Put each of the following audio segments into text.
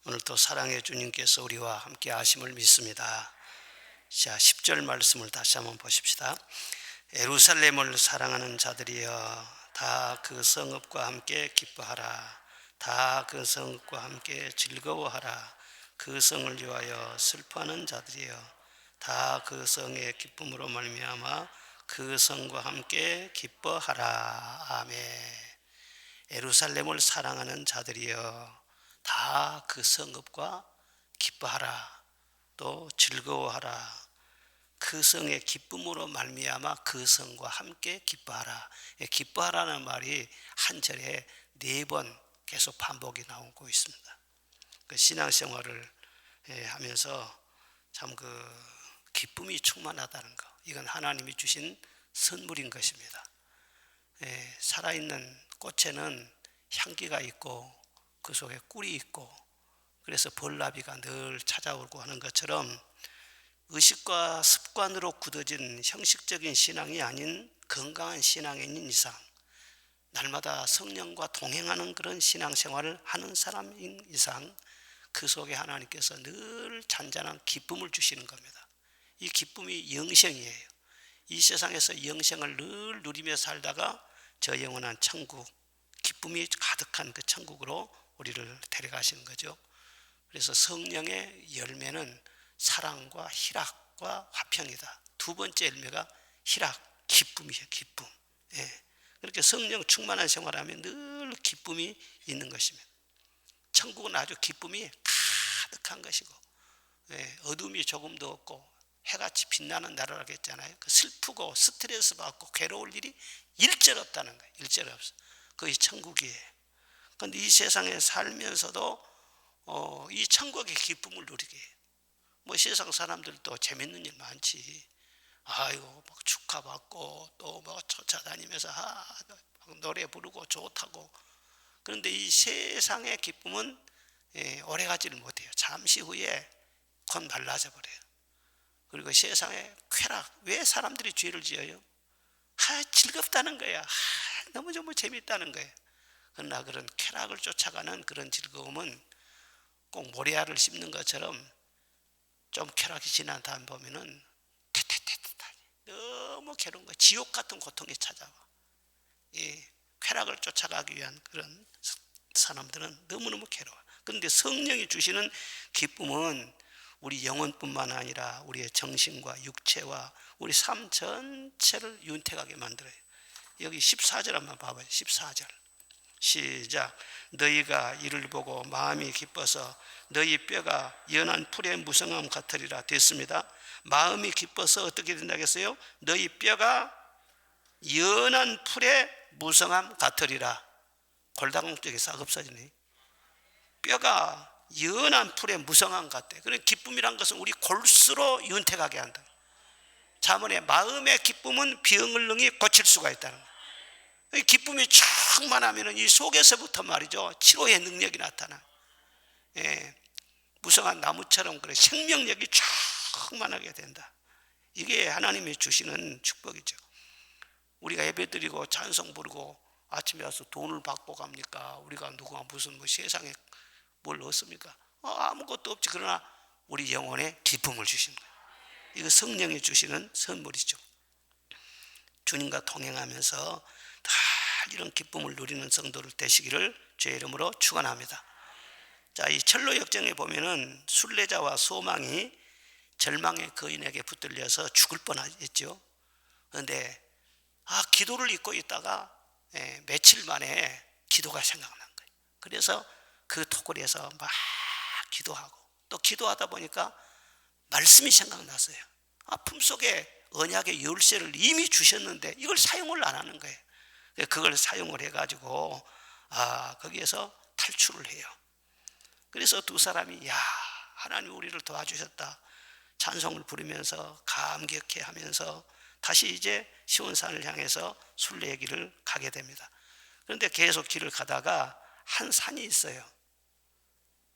오늘도 사랑의 주님께서 우리와 함께 하심을 믿습니다. 자, 10절 말씀을 다시 한번 보십시다. 예루살렘을 사랑하는 자들이여 다 그 성읍과 함께 기뻐하라. 다 그 성읍과 함께 즐거워하라. 그 성을 위하여 슬퍼하는 자들이여 다 그 성의 기쁨으로 말미암아 그 성과 함께 기뻐하라. 아멘. 예루살렘을 사랑하는 자들이여 다 그 성읍과 기뻐하라. 또 즐거워하라. 그 성의 기쁨으로 말미암아 그 성과 함께 기뻐하라. 기뻐하라는 말이 한 절에 4번 계속 반복이 나오고 있습니다. 그 신앙생활을 하면서 참 기쁨이 충만하다는 것, 이건 하나님이 주신 선물인 것입니다. 살아있는 꽃에는 향기가 있고 그 속에 꿀이 있고 그래서 벌나비가 늘 찾아오고 하는 것처럼 의식과 습관으로 굳어진 형식적인 신앙이 아닌 건강한 신앙인 이상, 날마다 성령과 동행하는 그런 신앙생활을 하는 사람인 이상 그 속에 하나님께서 늘 잔잔한 기쁨을 주시는 겁니다. 이 기쁨이 영생이에요. 이 세상에서 영생을 늘 누리며 살다가 저 영원한 천국, 기쁨이 가득한 그 천국으로 우리를 데려가시는 거죠. 그래서 성령의 열매는 사랑과 희락과 화평이다. 2번째 열매가 희락, 기쁨이에요. 기쁨. 그렇게 성령 충만한 생활하면 늘 기쁨이 있는 것입니다. 천국은 아주 기쁨이 가득한 것이고 어둠이 조금도 없고 해같이 빛나는 나라라고 했잖아요. 슬프고 스트레스 받고 괴로울 일이 일절 없다는 거예요. 일절 없어. 그게 천국이에요. 그런데 이 세상에 살면서도 이 천국의 기쁨을 누리게 해요. 세상 사람들도 재밌는 일 많지. 아이고 막 축하받고 또 막 쫓아다니면서 노래 부르고 좋다고. 그런데 이 세상의 기쁨은 오래가지를 못해요. 잠시 후에 곧 말라져 버려요. 그리고 세상의 쾌락, 왜 사람들이 죄를 지어요? 즐겁다는 거야. 너무 재밌다는 거예요. 그러나 그런 쾌락을 쫓아가는 그런 즐거움은 꼭 모래알을 씹는 것처럼 좀 쾌락이 지난 다음 보면은 너무 괴로운 거야. 지옥 같은 고통이 찾아와. 이 쾌락을 쫓아가기 위한 그런 사람들은 너무너무 괴로워. 그런데 성령이 주시는 기쁨은 우리 영혼뿐만 아니라 우리의 정신과 육체와 우리 삶 전체를 윤택하게 만들어요. 여기 14절 한번 봐봐요. 14절 시작. 너희가 이를 보고 마음이 기뻐서 너희 뼈가 연한 풀의 무성함 같으리라. 됐습니다. 마음이 기뻐서 어떻게 된다겠어요? 너희 뼈가 연한 풀의 무성함 같으리라. 골다공 쪽에 싹 없어지네. 뼈가 연한 풀의 무성함 같대. 그래, 기쁨이란 것은 우리 골수로 윤택하게 한다. 자문에 마음의 기쁨은 병을 능히 고칠 수가 있다는 거예요. 기쁨이 충만하면 이 속에서부터 말이죠, 치료의 능력이 나타나. 무성한 나무처럼 그래 생명력이 충만하게 된다. 이게 하나님이 주시는 축복이죠. 우리가 예배드리고 찬송 부르고 아침에 와서 돈을 받고 갑니까? 우리가 누가 무슨 세상에 뭘 얻습니까? 아무것도 없지. 그러나 우리 영혼에 기쁨을 주시는 거예요. 이거 성령이 주시는 선물이죠. 주님과 동행하면서 다 이런 기쁨을 누리는 성도를 되시기를 주의 이름으로 축원합니다. 자, 이 철로 역정에 보면은 순례자와 소망이 절망의 거인에게 붙들려서 죽을 뻔했죠. 그런데 기도를 잊고 있다가 며칠 만에 기도가 생각난 거예요. 그래서 그 토굴에서 막 기도하고 또 기도하다 보니까 말씀이 생각났어요. 품속에 언약의 열쇠를 이미 주셨는데 이걸 사용을 안 하는 거예요. 그걸 사용을 해가지고 거기에서 탈출을 해요. 그래서 두 사람이 하나님 우리를 도와주셨다 찬송을 부르면서 감격해 하면서 다시 이제 시온산을 향해서 순례의 길을 가게 됩니다. 그런데 계속 길을 가다가 한 산이 있어요.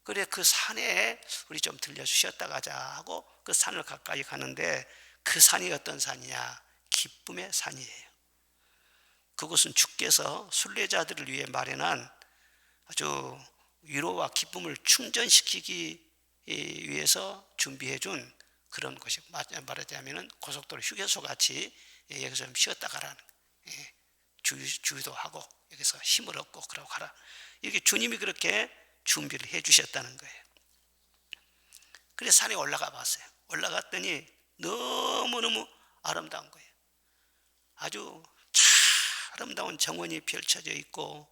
그래, 그 산에 우리 좀 들려주셨다 가자 하고 그 산을 가까이 가는데 그 산이 어떤 산이냐? 기쁨의 산이에요. 그곳은 주께서 순례자들을 위해 마련한 아주 위로와 기쁨을 충전시키기 위해서 준비해 준 그런 곳이고, 말하자면 고속도로 휴게소 같이 여기서 좀 쉬었다 가라는, 주유도 하고 여기서 힘을 얻고 그러고 가라, 이렇게 주님이 그렇게 준비를 해 주셨다는 거예요. 그래서 산에 올라가 봤어요. 올라갔더니 너무너무 아름다운 거예요. 아주 아름다운 정원이 펼쳐져 있고,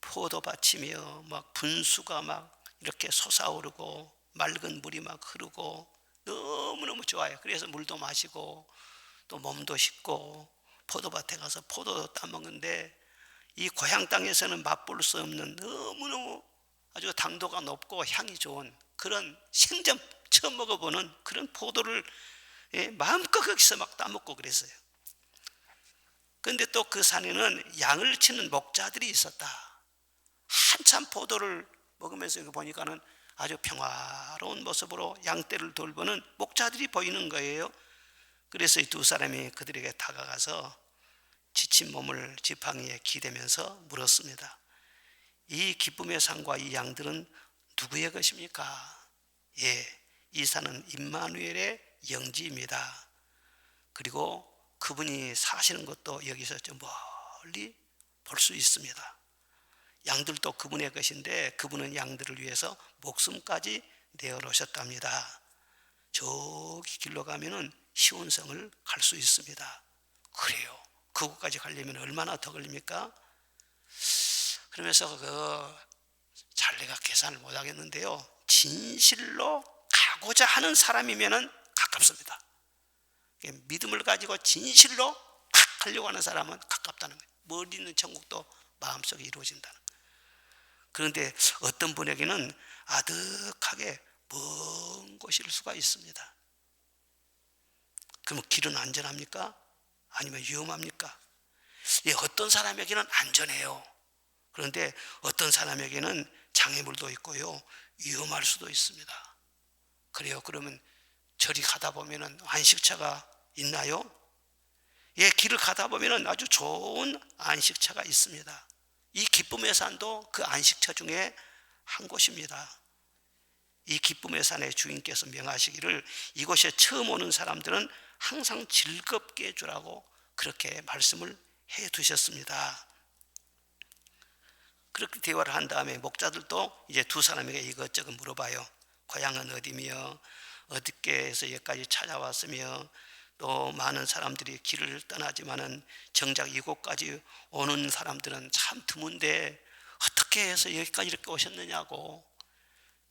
포도밭이며 막 분수가 막 이렇게 솟아오르고 맑은 물이 막 흐르고 너무너무 좋아요. 그래서 물도 마시고 또 몸도 씻고 포도밭에 가서 포도도 따먹는데, 이 고향 땅에서는 맛볼 수 없는 너무너무 아주 당도가 높고 향이 좋은 그런 생전 처음 먹어보는 그런 포도를 마음껏 거기서 막 따먹고 그랬어요. 그런데 또 그 산에는 양을 치는 목자들이 있었다. 한참 포도를 먹으면서 여기 보니까는 아주 평화로운 모습으로 양떼를 돌보는 목자들이 보이는 거예요. 그래서 이 두 사람이 그들에게 다가가서 지친 몸을 지팡이에 기대면서 물었습니다. 이 기쁨의 산과 이 양들은 누구의 것입니까? 이 산은 임마누엘의 영지입니다. 그리고 그분이 사시는 것도 여기서 좀 멀리 볼 수 있습니다. 양들도 그분의 것인데 그분은 양들을 위해서 목숨까지 내어놓으셨답니다. 저기 길로 가면은 시온성을 갈 수 있습니다. 그래요. 그곳까지 가려면 얼마나 더 걸립니까? 그러면서 잘 내가 계산을 못 하겠는데요, 진실로 가고자 하는 사람이면은 가깝습니다. 믿음을 가지고 진실로 가려고 하는 사람은 가깝다는 거예요. 멀리 있는 천국도 마음속에 이루어진다는 거예요. 그런데 어떤 분에게는 아득하게 먼 곳일 수가 있습니다. 그러면 길은 안전합니까? 아니면 위험합니까? 어떤 사람에게는 안전해요. 그런데 어떤 사람에게는 장애물도 있고요, 위험할 수도 있습니다. 그래요. 그러면 저리 가다 보면은 안식처가 있나요? 길을 가다 보면은 아주 좋은 안식처가 있습니다. 이 기쁨의 산도 그 안식처 중에 한 곳입니다. 이 기쁨의 산의 주인께서 명하시기를 이곳에 처음 오는 사람들은 항상 즐겁게 해주라고 그렇게 말씀을 해 두셨습니다. 그렇게 대화를 한 다음에 목자들도 이제 두 사람에게 이것저것 물어봐요. 고향은 어디며 어떻게 해서 여기까지 찾아왔으며, 또 많은 사람들이 길을 떠나지만은 정작 이곳까지 오는 사람들은 참 드문데 어떻게 해서 여기까지 이렇게 오셨느냐고,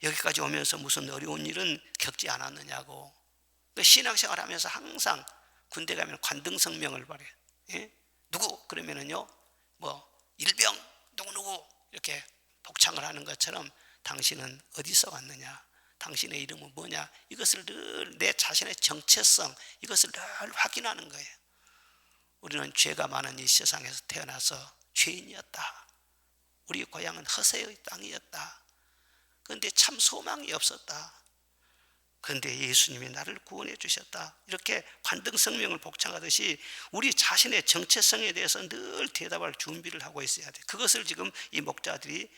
여기까지 오면서 무슨 어려운 일은 겪지 않았느냐고. 신앙생활 하면서 항상 군대 가면 관등성명을 발해요. 누구? 그러면은요, 일병 누구누구 이렇게 복창을 하는 것처럼 당신은 어디서 왔느냐, 당신의 이름은 뭐냐, 이것을 늘 내 자신의 정체성, 이것을 늘 확인하는 거예요. 우리는 죄가 많은 이 세상에서 태어나서 죄인이었다. 우리 고향은 허세의 땅이었다. 그런데 참 소망이 없었다. 그런데 예수님이 나를 구원해 주셨다. 이렇게 관등성명을 복창하듯이 우리 자신의 정체성에 대해서 늘 대답할 준비를 하고 있어야 돼. 그것을 지금 이 목자들이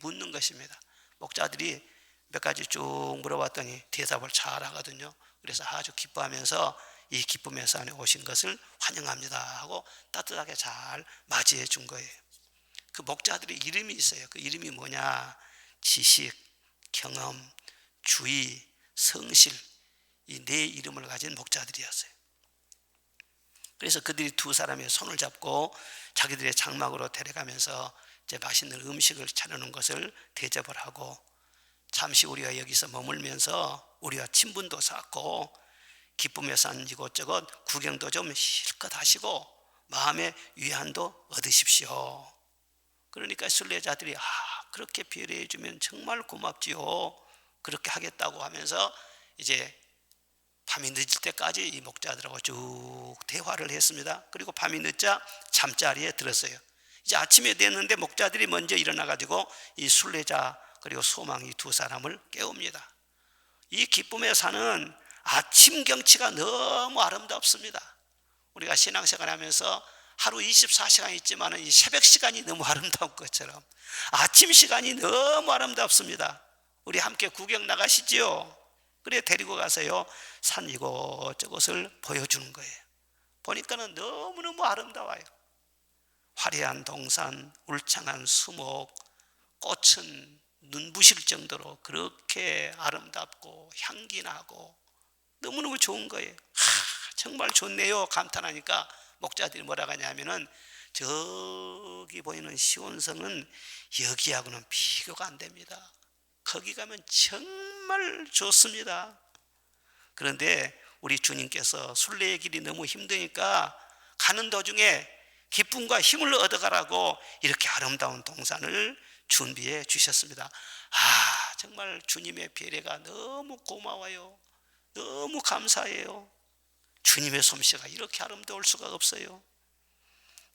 묻는 것입니다. 목자들이 몇 가지 쭉 물어봤더니 대답을 잘 하거든요. 그래서 아주 기뻐하면서 이 기쁨의 산에 오신 것을 환영합니다 하고 따뜻하게 잘 맞이해 준 거예요. 그 목자들의 이름이 있어요. 그 이름이 뭐냐? 지식, 경험, 주의, 성실, 이 네 이름을 가진 목자들이었어요. 그래서 그들이 두 사람의 손을 잡고 자기들의 장막으로 데려가면서 이제 맛있는 음식을 차려놓은 것을 대접을 하고, 잠시 우리가 여기서 머물면서 우리와 친분도 쌓고 기쁨의 산 이곳저곳 구경도 좀 실컷 하시고 마음의 위안도 얻으십시오. 그러니까 순례자들이 그렇게 배려해 주면 정말 고맙지요. 그렇게 하겠다고 하면서 이제 밤이 늦을 때까지 이 목자들하고 쭉 대화를 했습니다. 그리고 밤이 늦자 잠자리에 들었어요. 이제 아침에 됐는데 목자들이 먼저 일어나가지고 이 순례자 그리고 소망 이 두 사람을 깨웁니다. 이 기쁨의 산은 아침 경치가 너무 아름답습니다. 우리가 신앙생활 하면서 하루 24시간 있지만 이 새벽 시간이 너무 아름다운 것처럼 아침 시간이 너무 아름답습니다. 우리 함께 구경 나가시지요? 그래 데리고 가서요 산 이곳저곳을 보여주는 거예요. 보니까는 너무너무 아름다워요. 화려한 동산, 울창한 수목, 꽃은 눈부실 정도로 그렇게 아름답고 향기 나고 너무너무 좋은 거예요. 정말 좋네요 감탄하니까 목자들이 뭐라고 하냐면은 저기 보이는 시온성은 여기하고는 비교가 안 됩니다. 거기 가면 정말 좋습니다. 그런데 우리 주님께서 순례의 길이 너무 힘드니까 가는 도중에 기쁨과 힘을 얻어가라고 이렇게 아름다운 동산을 준비해 주셨습니다. 정말 주님의 배려가 너무 고마워요. 너무 감사해요. 주님의 솜씨가 이렇게 아름다울 수가 없어요.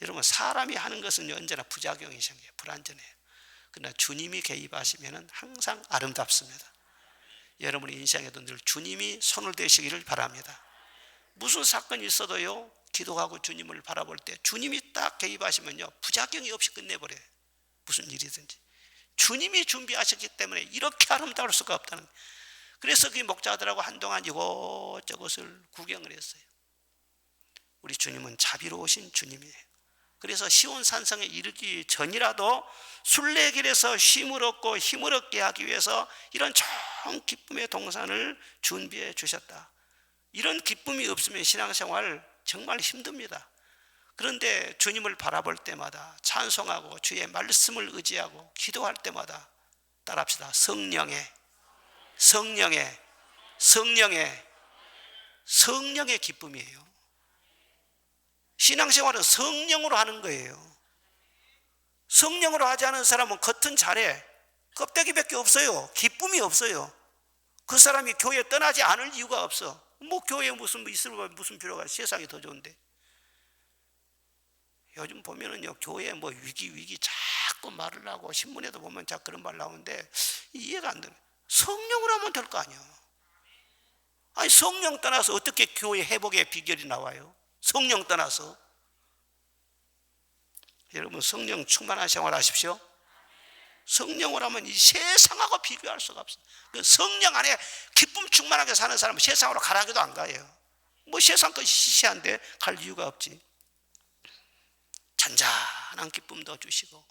여러분 사람이 하는 것은 언제나 부작용이 생겨요. 불완전해요. 그러나 주님이 개입하시면 항상 아름답습니다. 여러분의 인생에도 늘 주님이 손을 대시기를 바랍니다. 무슨 사건이 있어도요 기도하고 주님을 바라볼 때 주님이 딱 개입하시면요 부작용이 없이 끝내버려요. 무슨 일이든지 주님이 준비하셨기 때문에 이렇게 아름다울 수가 없다는 거예요. 그래서 그 목자들하고 한동안 이곳저곳을 구경을 했어요. 우리 주님은 자비로우신 주님이에요. 그래서 시온 산성에 이르기 전이라도 순례길에서 쉼을 얻고 힘을 얻게 하기 위해서 이런 좋은 기쁨의 동산을 준비해 주셨다. 이런 기쁨이 없으면 신앙생활 정말 힘듭니다. 그런데 주님을 바라볼 때마다 찬송하고 주의 말씀을 의지하고 기도할 때마다 따라합시다. 성령의 기쁨이에요. 신앙생활은 성령으로 하는 거예요. 성령으로 하지 않은 사람은 겉은 잘해. 껍데기밖에 없어요. 기쁨이 없어요. 그 사람이 교회 떠나지 않을 이유가 없어. 뭐 교회에 무슨 있으면 무슨 필요가, 세상이 더 좋은데. 요즘 보면은요 교회 뭐 위기 자꾸 말을 하고 신문에도 보면 자꾸 그런 말 나오는데 이해가 안 되네. 성령으로 하면 될 거 아니야. 아니 성령 떠나서 어떻게 교회 회복의 비결이 나와요? 성령 떠나서. 여러분 성령 충만한 생활 하십시오. 성령으로 하면 이 세상하고 비교할 수가 없어요. 그 성령 안에 기쁨 충만하게 사는 사람은 세상으로 가라기도 안 가요. 뭐 세상 것이 시시한데 갈 이유가 없지. 잔잔한 기쁨도 주시고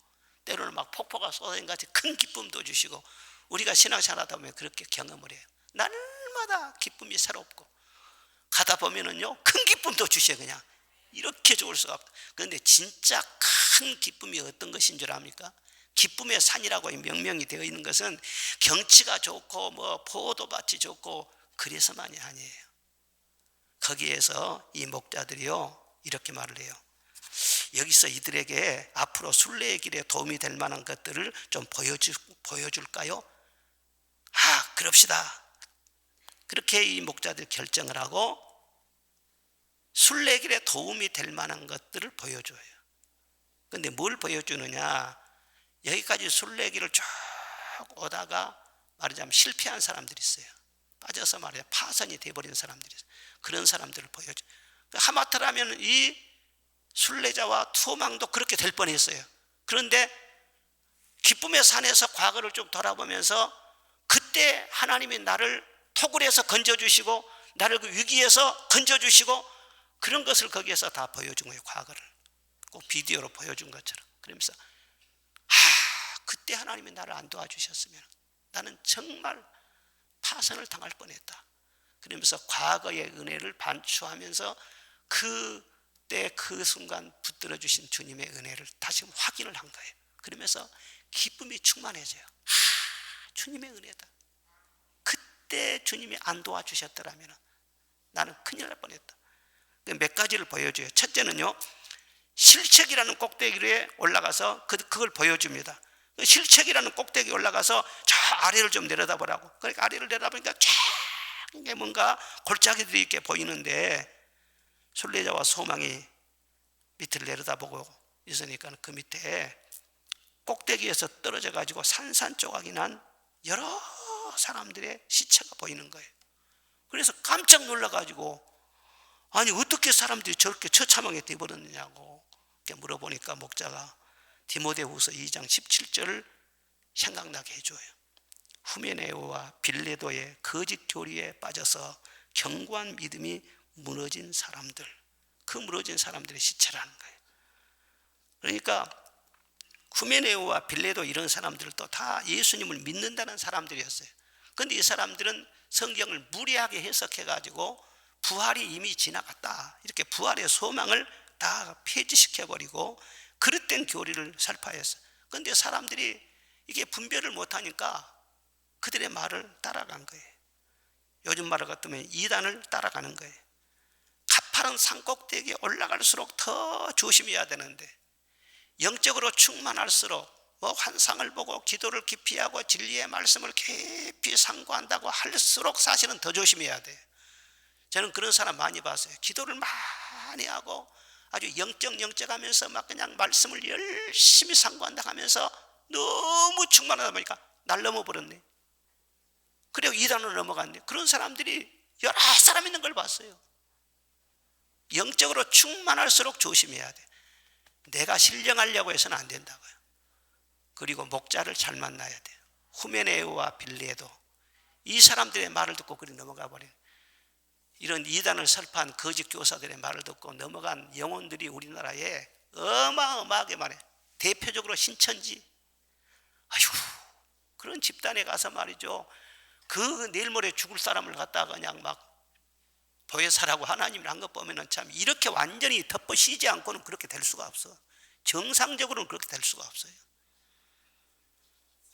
때로는 막 폭포가 쏟아진 같이 큰 기쁨도 주시고 우리가 신앙생활 하다 보면 그렇게 경험을 해요. 날마다 기쁨이 새롭고 가다 보면은요 큰 기쁨도 주셔요. 그냥 이렇게 좋을 수가 없다. 그런데 진짜 큰 기쁨이 어떤 것인 줄 압니까? 기쁨의 산이라고 명명이 되어 있는 것은 경치가 좋고 뭐 포도밭이 좋고 그래서만이 아니에요. 거기에서 이 목자들이요 이렇게 말을 해요. 여기서 이들에게 앞으로 순례의 길에 도움이 될 만한 것들을 좀 보여줄까요? 그럽시다. 그렇게 이 목자들이 결정을 하고 순례길에 도움이 될 만한 것들을 보여줘요. 그런데 뭘 보여주느냐? 여기까지 순례길을 쭉 오다가 말하자면 실패한 사람들이 있어요. 빠져서 말이야 파선이 돼버린 사람들이 있어요. 그런 사람들을 보여줘. 하마터라면 이 순례자와 투망도 그렇게 될 뻔했어요. 그런데 기쁨의 산에서 과거를 쭉 돌아보면서 그때 하나님이 나를 토굴에서 건져주시고 나를 그 위기에서 건져주시고 그런 것을 거기에서 다 보여준 거예요. 과거를 꼭 비디오로 보여준 것처럼. 그러면서 그때 하나님이 나를 안 도와주셨으면 나는 정말 파선을 당할 뻔했다. 그러면서 과거의 은혜를 반추하면서 그때 그 순간 붙들어 주신 주님의 은혜를 다시 확인을 한 거예요. 그러면서 기쁨이 충만해져요. 주님의 은혜다. 그때 주님이 안 도와주셨더라면 나는 큰일 날 뻔했다. 몇 가지를 보여줘요. 첫째는요, 실책이라는 꼭대기에 올라가서 그걸 보여줍니다. 실책이라는 꼭대기에 올라가서 저 아래를 좀 내려다보라고. 그러니까 아래를 내려다보니까 쫙 뭔가 골짜기들이 이렇게 보이는데 순례자와 소망이 밑을 내려다보고 있으니까 그 밑에 꼭대기에서 떨어져 가지고 산산조각이 난 여러 사람들의 시체가 보이는 거예요. 그래서 깜짝 놀라 가지고 아니 어떻게 사람들이 저렇게 처참하게 돼버렸느냐고 이렇게 물어보니까 목자가 디모데후서 2장 17절을 생각나게 해줘요. 후메네오와 빌레도의 거짓 교리에 빠져서 견고한 믿음이 무너진 사람들, 그 무너진 사람들의 시체라는 거예요. 그러니까 후메네오와 빌레도 이런 사람들도 다 예수님을 믿는다는 사람들이었어요. 그런데 이 사람들은 성경을 무리하게 해석해가지고 부활이 이미 지나갔다, 이렇게 부활의 소망을 다 폐지시켜버리고 그릇된 교리를 살파했어요. 그런데 사람들이 이게 분별을 못하니까 그들의 말을 따라간 거예요. 요즘 말을 같으면 이단을 따라가는 거예요. 가파른 산꼭대기에 올라갈수록 더 조심해야 되는데, 영적으로 충만할수록 환상을 보고 기도를 깊이 하고 진리의 말씀을 깊이 상고한다고 할수록 사실은 더 조심해야 돼요. 저는 그런 사람 많이 봤어요. 기도를 많이 하고 아주 영적하면서 막 그냥 말씀을 열심히 상고한다 하면서 너무 충만하다 보니까 날 넘어버렸네. 그리고 이단으로 넘어갔네. 그런 사람들이 여러 사람 있는 걸 봤어요. 영적으로 충만할수록 조심해야 돼. 내가 신령하려고 해서는 안 된다고요. 그리고 목자를 잘 만나야 돼요. 후메네오와 빌레도 이 사람들의 말을 듣고 그리 넘어가 버려요. 이런 이단을 설파한 거짓 교사들의 말을 듣고 넘어간 영혼들이 우리나라에 어마어마하게 많아요. 대표적으로 신천지, 그런 집단에 가서 말이죠, 그 내일 모레 죽을 사람을 갖다가 그냥 막 보혜사라고 하나님을 한 것 보면은 참 이렇게 완전히 덮어씌지 않고는 그렇게 될 수가 없어. 정상적으로는 그렇게 될 수가 없어요.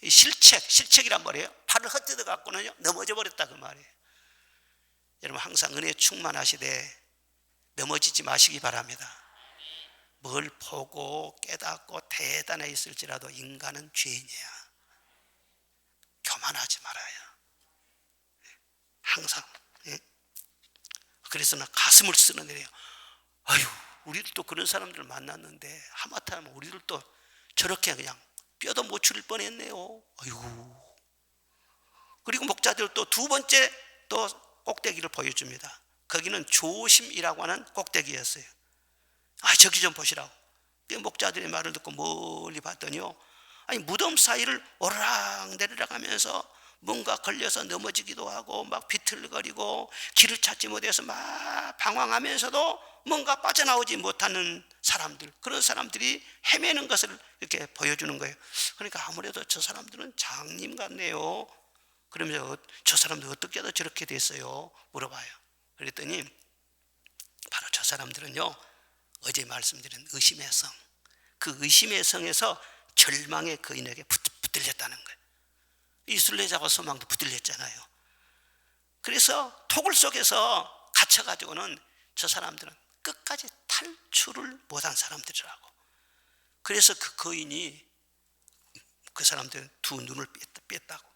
이 실책이란 말이에요. 팔을 헛디뎌 갖고는요 넘어져 버렸다 그 말이에요. 여러분 항상 은혜 충만하시되 넘어지지 마시기 바랍니다. 뭘 보고 깨닫고 대단해 있을지라도 인간은 죄인이야. 교만하지 말아요. 항상. 그래서 나 가슴을 쓰러내요. 우리들도 그런 사람들을 만났는데 하마터면 우리들도 저렇게 그냥 뼈도 못 추릴 뻔했네요. 그리고 목자들 또 두 번째 또 꼭대기를 보여줍니다. 거기는 조심이라고 하는 꼭대기였어요. 저기 좀 보시라고. 목자들의 말을 듣고 멀리 봤더니요, 무덤 사이를 오르락내리락 하면서 뭔가 걸려서 넘어지기도 하고 막 비틀거리고 길을 찾지 못해서 막 방황하면서도 뭔가 빠져나오지 못하는 사람들, 그런 사람들이 헤매는 것을 이렇게 보여주는 거예요. 그러니까 아무래도 저 사람들은 장님 같네요. 그러면서 저 사람들 어떻게 하다 저렇게 됐어요? 물어봐요. 그랬더니 바로 저 사람들은요, 어제 말씀드린 의심의 성, 그 의심의 성에서 절망의 거인에게 붙들렸다는 거예요. 이 순례자와 소망도 붙들렸잖아요. 그래서 토굴 속에서 갇혀가지고는 저 사람들은 끝까지 탈출을 못한 사람들이라고. 그래서 그 거인이 그 사람들은 두 눈을 뺐다고.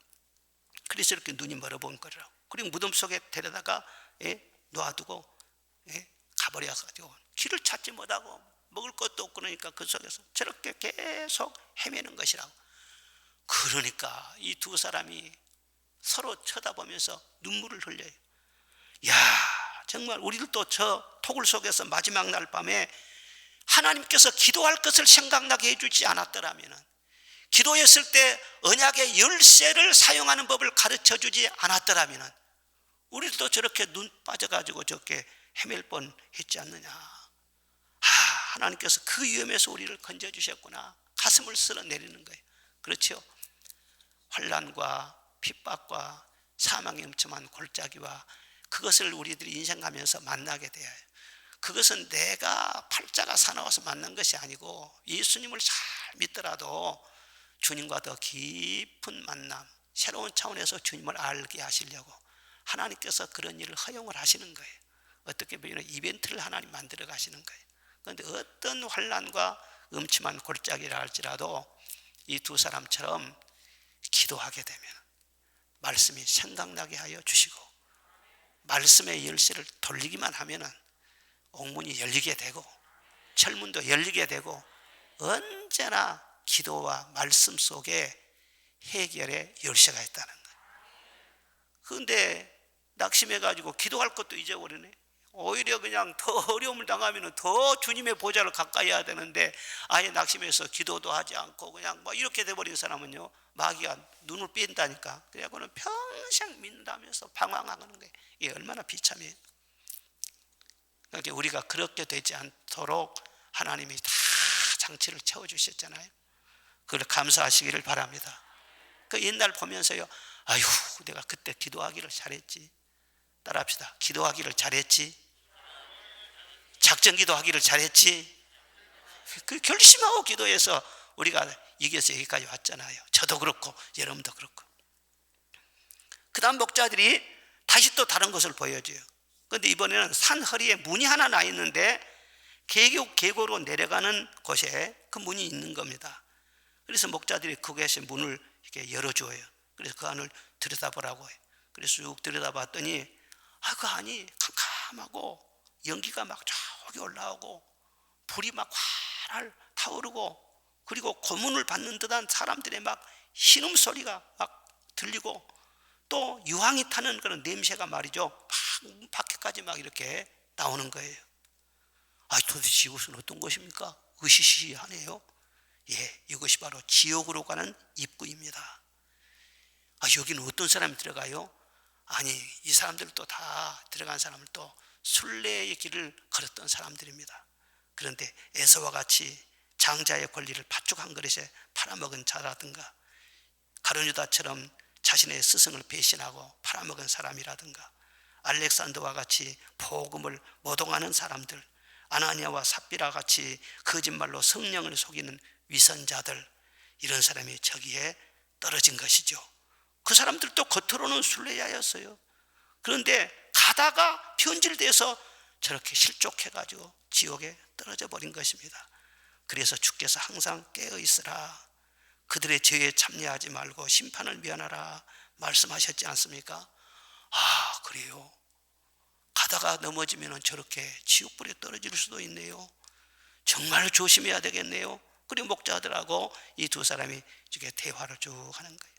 그래서 이렇게 눈이 멀어본 거라고. 그리고 무덤 속에 데려다가 놔두고 가버려가지고 길을 찾지 못하고 먹을 것도 없고 그러니까 그 속에서 저렇게 계속 헤매는 것이라고. 그러니까 이 두 사람이 서로 쳐다보면서 눈물을 흘려요. 정말 우리들도 저 토굴 속에서 마지막 날 밤에 하나님께서 기도할 것을 생각나게 해주지 않았더라면, 기도했을 때 언약의 열쇠를 사용하는 법을 가르쳐 주지 않았더라면 우리들도 저렇게 눈 빠져가지고 저렇게 헤맬 뻔 했지 않느냐. 하나님께서 그 위험에서 우리를 건져주셨구나. 가슴을 쓸어내리는 거예요. 그렇죠? 환난과 핍박과 사망의 음침한 골짜기와 그것을 우리들이 인생 가면서 만나게 돼요. 그것은 내가 팔자가 사나워서 만난 것이 아니고 예수님을 잘 믿더라도 주님과 더 깊은 만남, 새로운 차원에서 주님을 알게 하시려고 하나님께서 그런 일을 허용을 하시는 거예요. 어떻게 보면 이벤트를 하나님 만들어 가시는 거예요. 그런데 어떤 환난과 음침한 골짜기라 할지라도 이 두 사람처럼 기도하게 되면 말씀이 생각나게 하여 주시고 말씀의 열쇠를 돌리기만 하면은 옥문이 열리게 되고 철문도 열리게 되고 언제나 기도와 말씀 속에 해결의 열쇠가 있다는 거예요. 그런데 낙심해가지고 기도할 것도 잊어버리네. 오히려 그냥 더 어려움을 당하면 더 주님의 보좌를 가까이 해야 되는데 아예 낙심해서 기도도 하지 않고 그냥 뭐 이렇게 돼버린 사람은요, 마귀가 눈을 뺀다니까. 그래갖고는 평생 믿는다면서 방황하는 거예요. 이게 얼마나 비참해요. 그러니까 우리가 그렇게 되지 않도록 하나님이 다 장치를 채워주셨잖아요. 그걸 감사하시기를 바랍니다. 그 옛날 보면서요, 아유, 내가 그때 기도하기를 잘했지. 따라합시다. 기도하기를 잘했지. 작전 기도하기를 잘했지. 그 결심하고 기도해서 우리가 이겨서 여기까지 왔잖아요. 저도 그렇고 여러분도 그렇고. 그 다음 목자들이 다시 또 다른 것을 보여줘요. 그런데 이번에는 산 허리에 문이 하나 나 있는데 계곡으로 내려가는 곳에 그 문이 있는 겁니다. 그래서 목자들이 그곳에 문을 이렇게 열어줘요. 그래서 그 안을 들여다보라고 해요. 그래서 쭉 들여다봤더니 그 안이 캄캄하고 연기가 막 저기 올라오고 불이 막 활활 타오르고, 그리고 고문을 받는 듯한 사람들의 막 신음소리가 막 들리고, 또 유황이 타는 그런 냄새가 말이죠, 막 밖에까지 막 이렇게 나오는 거예요. 도대체 이곳은 어떤 곳입니까? 으시시하네요. 예, 이것이 바로 지옥으로 가는 입구입니다. 여기는 어떤 사람이 들어가요? 이 사람들도 다 들어간 사람을 또 순례의 길을 걸었던 사람들입니다. 그런데 에서와 같이 장자의 권리를 팥죽 한 그릇에 팔아먹은 자라든가, 가룟유다처럼 자신의 스승을 배신하고 팔아먹은 사람이라든가, 알렉산더와 같이 복음을 모독하는 사람들, 아나니아와 삽비라 같이 거짓말로 성령을 속이는 위선자들, 이런 사람이 저기에 떨어진 것이죠. 그 사람들도 겉으로는 순례자였어요. 그런데 가다가 변질돼서 저렇게 실족해가지고 지옥에 떨어져 버린 것입니다. 그래서 주께서 항상 깨어있으라, 그들의 죄에 참여하지 말고 심판을 면하라 말씀하셨지 않습니까? 그래요. 가다가 넘어지면 저렇게 지옥불에 떨어질 수도 있네요. 정말 조심해야 되겠네요. 그리고 목자들하고 이 두 사람이 이렇게 대화를 쭉 하는 거예요.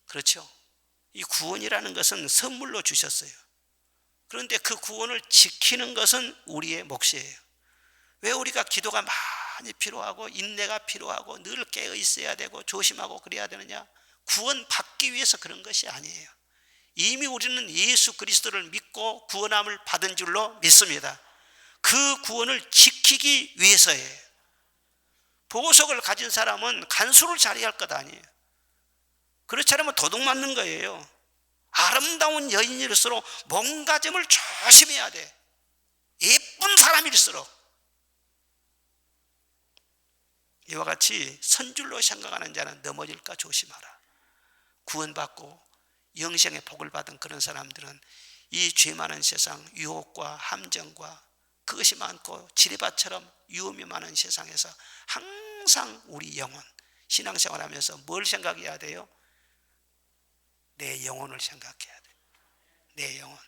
그렇죠. 이 구원이라는 것은 선물로 주셨어요. 그런데 그 구원을 지키는 것은 우리의 몫이에요. 왜 우리가 기도가 많이 필요하고 인내가 필요하고 늘 깨어 있어야 되고 조심하고 그래야 되느냐? 구원 받기 위해서 그런 것이 아니에요. 이미 우리는 예수 그리스도를 믿고 구원함을 받은 줄로 믿습니다. 그 구원을 지키기 위해서예요. 보석을 가진 사람은 간수를 잘해야 할 것 아니에요. 그렇지 않으면 도둑 맞는 거예요. 아름다운 여인일수록 몸가짐을 조심해야 돼. 예쁜 사람일수록. 이와 같이 선줄로 생각하는 자는 넘어질까 조심하라. 구원받고 영생의 복을 받은 그런 사람들은 이 죄 많은 세상, 유혹과 함정과 그것이 많고 지뢰밭처럼 위험이 많은 세상에서 항상 우리 영혼, 신앙생활하면서 뭘 생각해야 돼요? 내 영혼을 생각해야 돼. 내 영혼.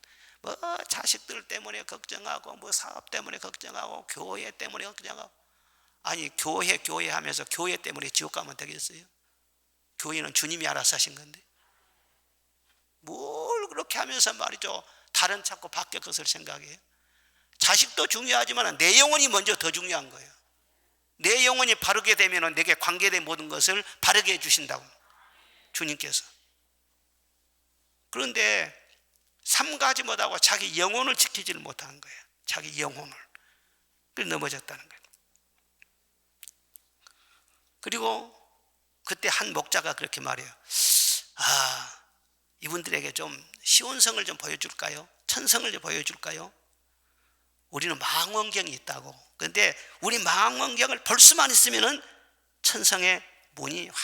뭐 자식들 때문에 걱정하고, 뭐 사업 때문에 걱정하고, 교회 때문에 걱정하고. 교회 하면서 교회 때문에 지옥 가면 되겠어요? 교회는 주님이 알아서 하신 건데. 뭘 그렇게 하면서 말이죠, 다른 자꾸 밖의 것을 생각해요? 자식도 중요하지만 내 영혼이 먼저 더 중요한 거예요. 내 영혼이 바르게 되면 내게 관계된 모든 것을 바르게 해주신다고, 주님께서. 그런데 삼가지 못하고 자기 영혼을 지키지를 못하는 거예요. 자기 영혼을. 그래서 넘어졌다는 거예요. 그리고 그때 한 목자가 그렇게 말해요. 이분들에게 좀 시온성을 좀 보여줄까요? 천성을 좀 보여줄까요? 우리는 망원경이 있다고. 그런데 우리 망원경을 볼 수만 있으면은 천성의 문이 확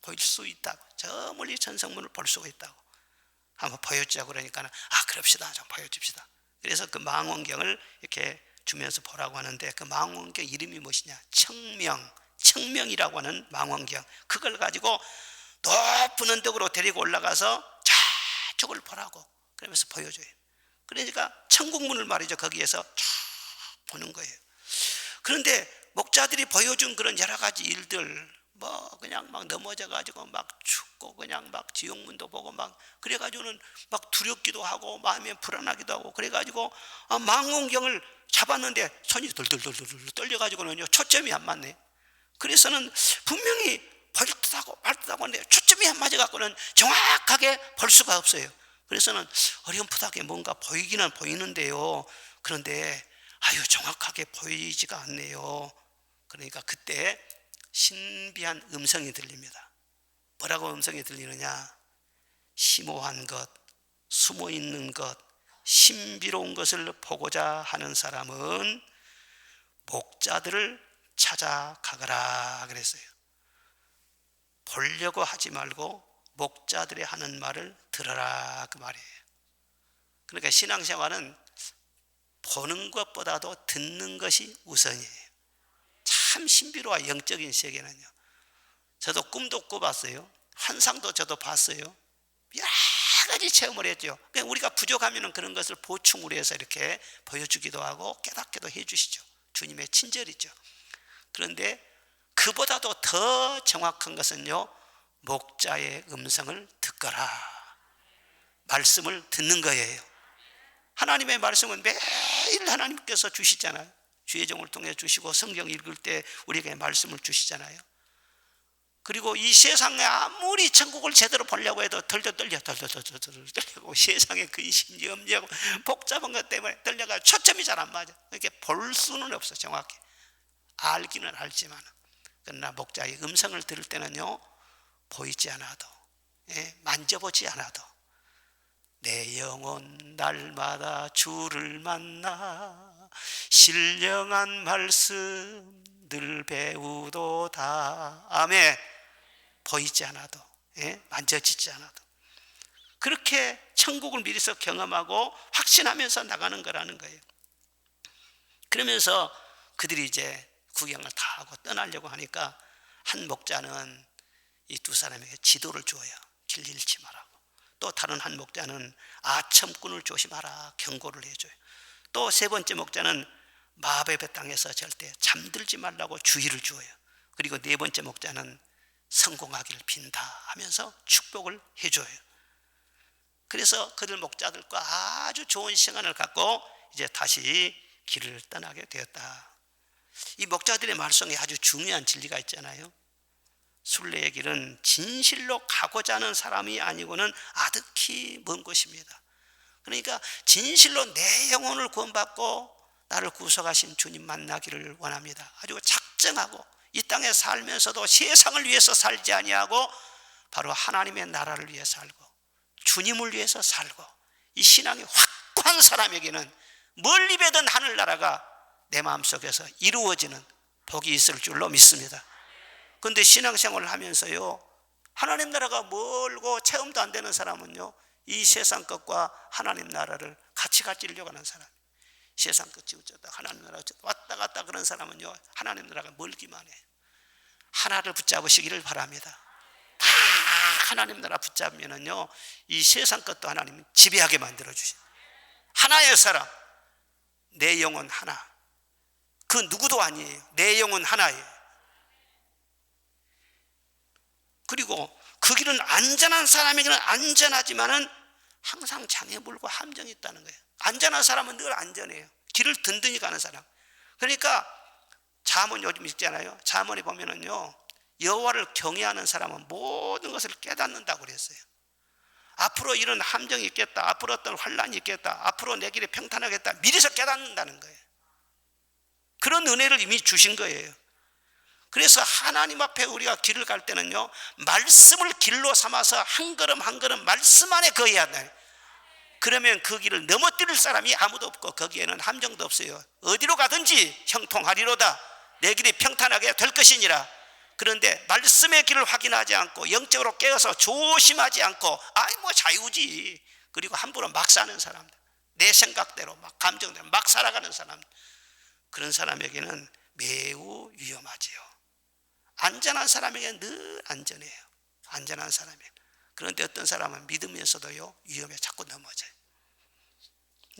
보일 수 있다고. 저 멀리 천성문을 볼 수가 있다고. 한번 보여주자고 그러니까는 그럽시다. 좀 보여줍시다. 그래서 그 망원경을 이렇게 주면서 보라고 하는데, 그 망원경 이름이 무엇이냐? 청명이라고 하는 망원경. 그걸 가지고 높은 언덕으로 데리고 올라가서 저쪽을 보라고 그러면서 보여줘요. 그러니까 천국문을 말이죠, 거기에서 쫙 보는 거예요. 그런데 목자들이 보여준 그런 여러 가지 일들, 뭐 그냥 막 넘어져 가지고 막 죽고 그냥 막 지옥문도 보고 막 그래 가지고는 막 두렵기도 하고 마음이 불안하기도 하고 그래 가지고 망원경을 잡았는데 손이 덜덜덜덜 떨려 가지고는요 초점이 안 맞네. 그래서는 분명히 볼 듯하고 말 듯하고 하는데 초점이 안 맞아 갖고는 정확하게 볼 수가 없어요. 그래서는 어렴풋하게 뭔가 보이기는 보이는데요, 그런데 정확하게 보이지가 않네요. 그러니까 그때 신비한 음성이 들립니다. 뭐라고 음성이 들리느냐? 심오한 것, 숨어 있는 것, 신비로운 것을 보고자 하는 사람은 목자들을 찾아가거라 그랬어요. 보려고 하지 말고 목자들이 하는 말을 들어라 그 말이에요. 그러니까 신앙생활은 보는 것보다도 듣는 것이 우선이에요. 참 신비로워. 영적인 세계는요, 저도 꿈도 꿔봤어요. 환상도 저도 봤어요. 여러 가지 체험을 했죠. 그러니까 우리가 부족하면 그런 것을 보충으로 해서 이렇게 보여주기도 하고 깨닫기도 해주시죠. 주님의 친절이죠. 그런데 그보다도 더 정확한 것은요, 목자의 음성을 듣거라, 말씀을 듣는 거예요. 하나님의 말씀은 매일 하나님께서 주시잖아요. 주의 종을 통해 주시고 성경 읽을 때 우리에게 말씀을 주시잖아요. 그리고 이 세상에 아무리 천국을 제대로 보려고 해도 덜덜 떨려고 세상에 근심이 염려하고 복잡한 것 때문에 떨려가 초점이 잘 안 맞아. 이렇게 볼 수는 없어. 정확히 알기는 알지만, 그러나 목자의 음성을 들을 때는요, 보이지 않아도, 만져보지 않아도 내 영혼 날마다 주를 만나 신령한 말씀 늘 배우도다. 아멘. 보이지 않아도, 만져지지 않아도 그렇게 천국을 미리서 경험하고 확신하면서 나가는 거라는 거예요. 그러면서 그들이 이제 구경을 다 하고 떠나려고 하니까 한 목자는 이 두 사람에게 지도를 줘요. 길 잃지 말라고. 또 다른 한 목자는 아첨꾼을 조심하라 경고를 해줘요. 또 세 번째 목자는 마법의 땅에서 절대 잠들지 말라고 주의를 주어요. 그리고 네 번째 목자는 성공하기를 빈다 하면서 축복을 해줘요. 그래서 그들 목자들과 아주 좋은 시간을 갖고 이제 다시 길을 떠나게 되었다. 이 목자들의 말씀에 아주 중요한 진리가 있잖아요. 순례의 길은 진실로 가고자 하는 사람이 아니고는 아득히 먼 곳입니다. 그러니까 진실로 내 영혼을 구원받고 나를 구속하신 주님 만나기를 원합니다. 아주 작정하고 이 땅에 살면서도 세상을 위해서 살지 아니하고 바로 하나님의 나라를 위해 살고 주님을 위해서 살고 이 신앙이 확고한 사람에게는 멀리 배던 하늘나라가 내 마음속에서 이루어지는 복이 있을 줄로 믿습니다. 그런데 신앙생활을 하면서요, 하나님 나라가 멀고 체험도 안 되는 사람은요, 이 세상 것과 하나님 나라를 같이 가지려고 하는 사람, 세상 것 지우쳤다 하나님 나라 왔다 갔다 그런 사람은요, 하나님 나라가 멀기만 해요. 하나를 붙잡으시기를 바랍니다. 다 하나님 나라 붙잡으면은요, 이 세상 것도 하나님이 지배하게 만들어 주신 하나의 사람, 내 영혼 하나, 그 누구도 아니에요. 내 영혼 하나예요. 그리고 그 길은 안전한 사람에게는 안전하지만은 항상 장애물과 함정이 있다는 거예요. 안전한 사람은 늘 안전해요. 길을 든든히 가는 사람. 그러니까 잠언 요즘 있잖아요. 잠언에 보면은요, 여호와를 경외하는 사람은 모든 것을 깨닫는다고 그랬어요. 앞으로 이런 함정이 있겠다, 앞으로 어떤 환란이 있겠다, 앞으로 내 길이 평탄하겠다, 미리서 깨닫는다는 거예요. 그런 은혜를 이미 주신 거예요. 그래서 하나님 앞에 우리가 길을 갈 때는요, 말씀을 길로 삼아서 한 걸음 한 걸음 말씀 안에 거해야 돼요. 그러면 그 길을 넘어뜨릴 사람이 아무도 없고 거기에는 함정도 없어요. 어디로 가든지 형통하리로다. 내 길이 평탄하게 될 것이니라. 그런데 말씀의 길을 확인하지 않고 영적으로 깨어서 조심하지 않고 자유지. 그리고 함부로 막 사는 사람들, 내 생각대로 막 감정대로 막 살아가는 사람, 그런 사람에게는 매우 위험하지요. 안전한 사람에게는 늘 안전해요. 안전한 사람이에요. 그런데 어떤 사람은 믿으면서도요, 위험에 자꾸 넘어져요.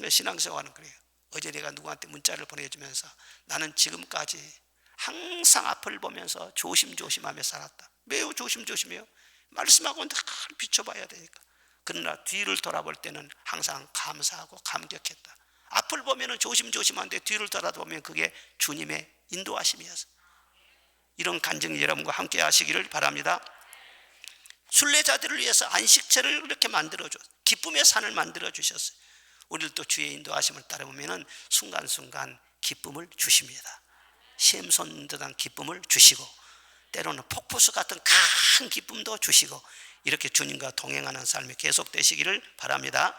신앙생활은 그래요. 어제 내가 누구한테 문자를 보내주면서 나는 지금까지 항상 앞을 보면서 조심조심하며 살았다. 매우 조심조심해요. 말씀하고 늘 비춰봐야 되니까. 그러나 뒤를 돌아볼 때는 항상 감사하고 감격했다. 앞을 보면 조심조심한데 뒤를 돌아보면 그게 주님의 인도하심이었어요. 이런 간증이 여러분과 함께 하시기를 바랍니다. 순례자들을 위해서 안식처를 이렇게 만들어줘, 기쁨의 산을 만들어 주셨어요. 우리도 주의 인도하심을 따라보면 순간순간 기쁨을 주십니다. 샘솟는 기쁨을 주시고, 때로는 폭포수 같은 큰 기쁨도 주시고, 이렇게 주님과 동행하는 삶이 계속되시기를 바랍니다.